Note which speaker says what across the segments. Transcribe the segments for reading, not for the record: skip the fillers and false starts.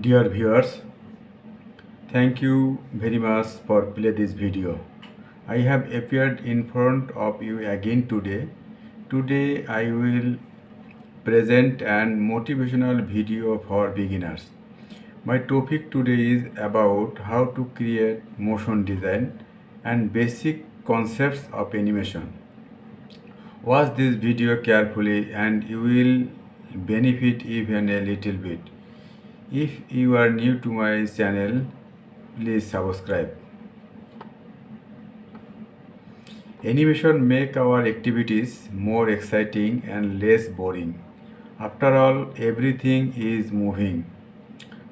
Speaker 1: Dear viewers, thank you very much for play this video. I have appeared in front of you again today. Today I will present an motivational video for beginners. My topic today is about how to create motion design and basic concepts of animation. Watch this video carefully and you will benefit even a little bit. If you are new to my channel, please subscribe. Animation make our activities more exciting and less boring. After all, everything is moving.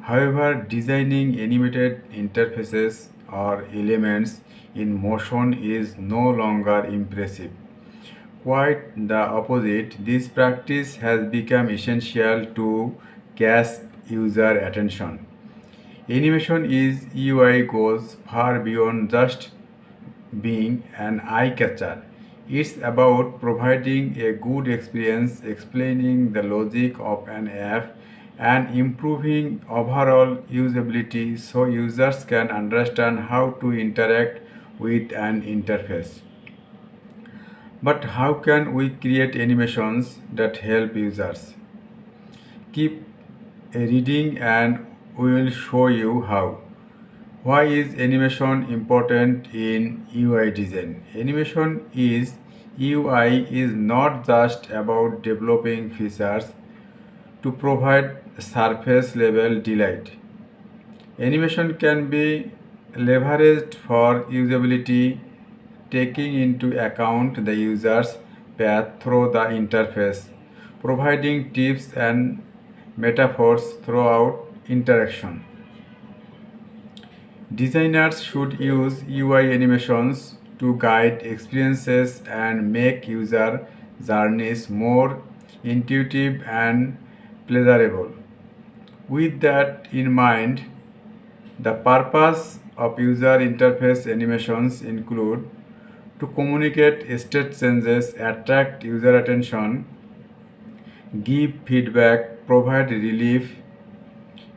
Speaker 1: However, designing animated interfaces or elements in motion is no longer impressive. Quite the opposite, this practice has become essential to catch user attention. Animation is UI goes far beyond just being an eye catcher. It's about providing a good experience, explaining the logic of an app, and improving overall usability so users can understand how to interact with an interface. But how can we create animations that help users? Keep reading and we will show you how. Why is animation important in UI design? Animation is UI is not just about developing features to provide surface level delight. Animation can be leveraged for usability, taking into account the user's path through the interface, providing tips and metaphors throughout interaction. Designers should use UI animations to guide experiences and make user journeys more intuitive and pleasurable. With that in mind, the purpose of user interface animations include to communicate state changes, attract user attention, give feedback, provide relief,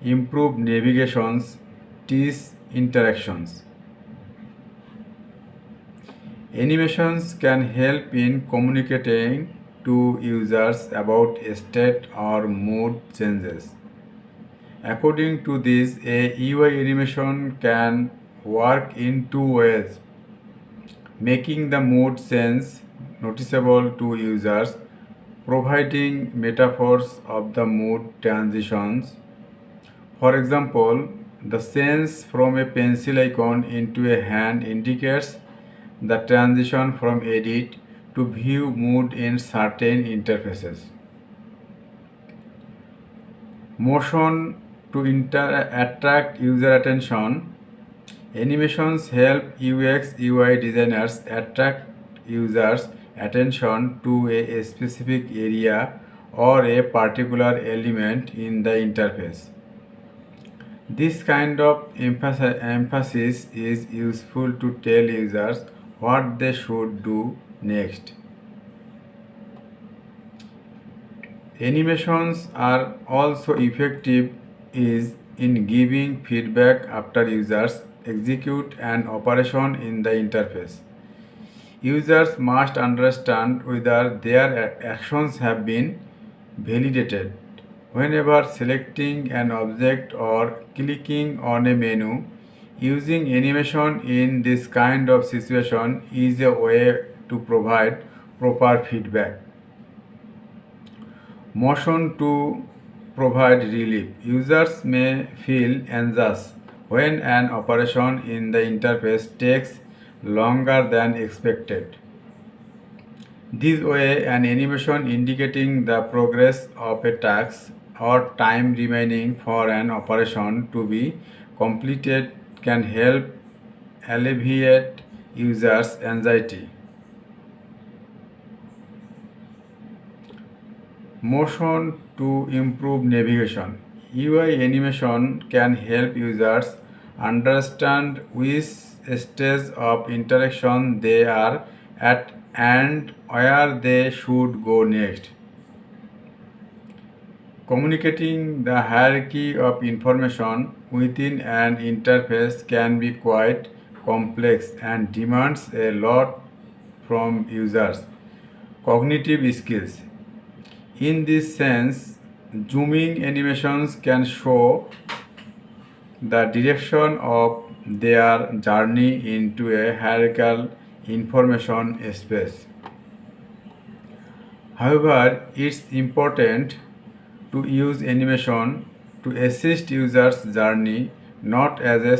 Speaker 1: improve navigations, teach interactions. Animations can help in communicating to users about state or mood changes. According to this, a UI animation can work in two ways, making the mood sense noticeable to users, providing metaphors of the mood transitions. For example, the sense from a pencil icon into a hand indicates the transition from edit to view mood in certain interfaces. Motion to attract user attention. Animations help UX UI designers attract users' attention to a specific area or a particular element in the interface. This kind of emphasis is useful to tell users what they should do next. Animations are also effective is in giving feedback after users execute an operation in the interface. Users must understand whether their actions have been validated. Whenever selecting an object or clicking on a menu, using animation in this kind of situation is a way to provide proper feedback. Motion to provide relief. Users may feel anxious when an operation in the interface takes longer than expected. This way, an animation indicating the progress of a task or time remaining for an operation to be completed can help alleviate users' anxiety. Motion to improve navigation. UI animation can help users understand which stage of interaction they are at and where they should go next. Communicating the hierarchy of information within an interface can be quite complex and demands a lot from users' cognitive skills. In this sense, zooming animations can show the direction of their journey into a hierarchical information space. However, it's important to use animation to assist users' journey, not as a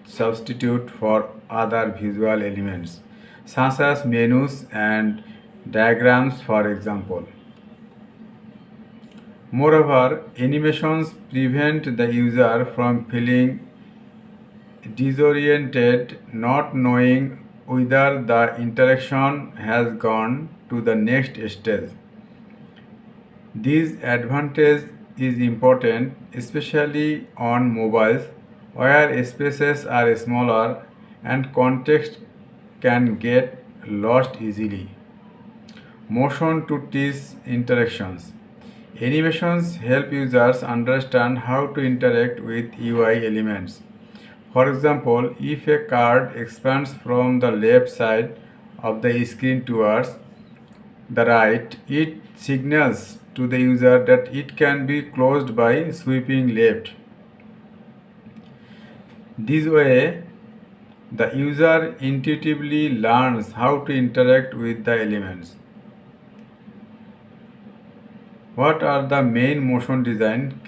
Speaker 1: substitute for other visual elements, such as menus and diagrams, for example. Moreover, animations prevent the user from feeling disoriented, not knowing whether the interaction has gone to the next stage. This advantage is important, especially on mobiles, where spaces are smaller and context can get lost easily. Motion to teach interactions. Animations help users understand how to interact with UI elements. For example, if a card expands from the left side of the screen towards the right, it signals to the user that it can be closed by sweeping left. This way, the user intuitively learns how to interact with the elements. What are the main motion design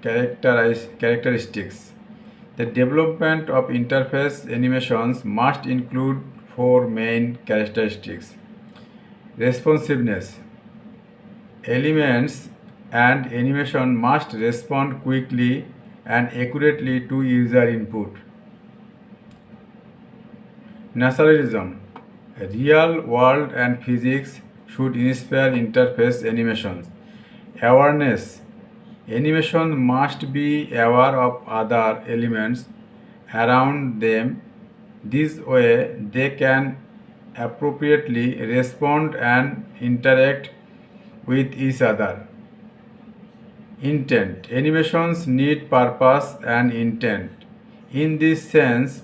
Speaker 1: characteristics? The development of interface animations must include four main characteristics: responsiveness. Elements and animation must respond quickly and accurately to user input. Naturalism. Real world and physics should inspire interface animations. Awareness. Animation must be aware of other elements around them. This way, they can appropriately respond and interact with each other. Intent. Animations need purpose and intent. In this sense,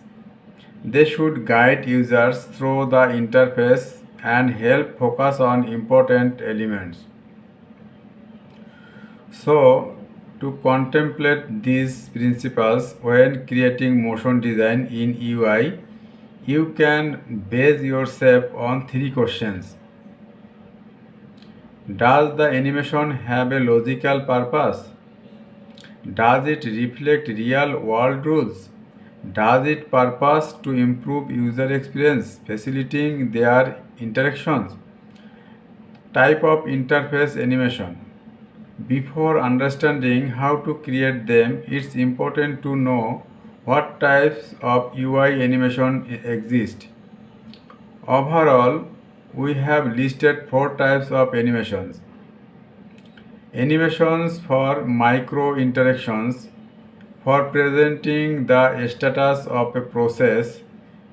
Speaker 1: they should guide users through the interface and help focus on important elements. So, to contemplate these principles when creating motion design in UI, you can base yourself on three questions. Does the animation have a logical purpose? Does it reflect real world rules? Does it purpose to improve user experience, facilitating their interactions? Type of interface animation. Before understanding how to create them, it's important to know what types of UI animation exist. Overall, we have listed four types of animations. Animations for micro interactions, for presenting the status of a process,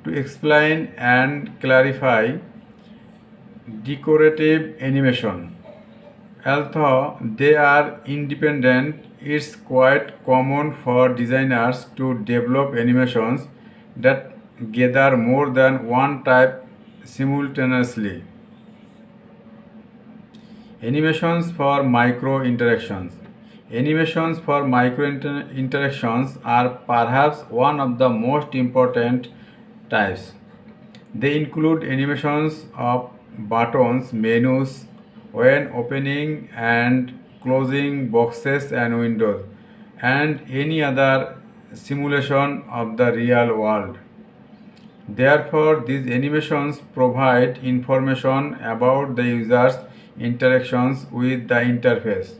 Speaker 1: to explain and clarify. Decorative animation. Although they are independent, it's quite common for designers to develop animations that gather more than one type simultaneously. Animations for micro interactions. Animations for micro interactions are perhaps one of the most important types. They include animations of buttons, menus, when opening and closing boxes and windows, and any other simulation of the real world. Therefore, these animations provide information about the user's interactions with the interface.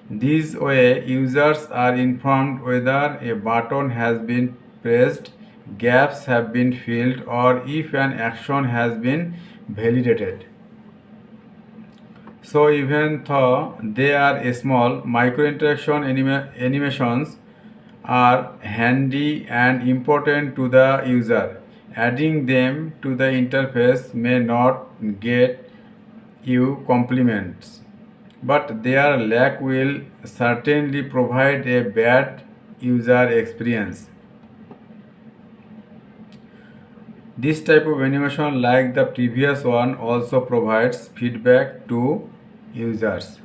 Speaker 1: This way, users are informed whether a button has been pressed, gaps have been filled, or if an action has been validated. So, even though they are small, micro interaction animations are handy and important to the user. Adding them to the interface may not get you compliments, but their lack will certainly provide a bad user experience. This type of animation, like the previous one, also provides feedback to users.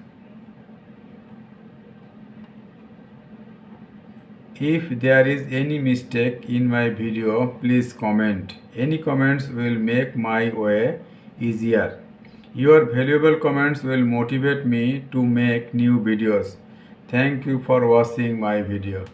Speaker 1: If there is any mistake in my video, please comment. Any comments will make my way easier. Your valuable comments will motivate me to make new videos. Thank you for watching my video.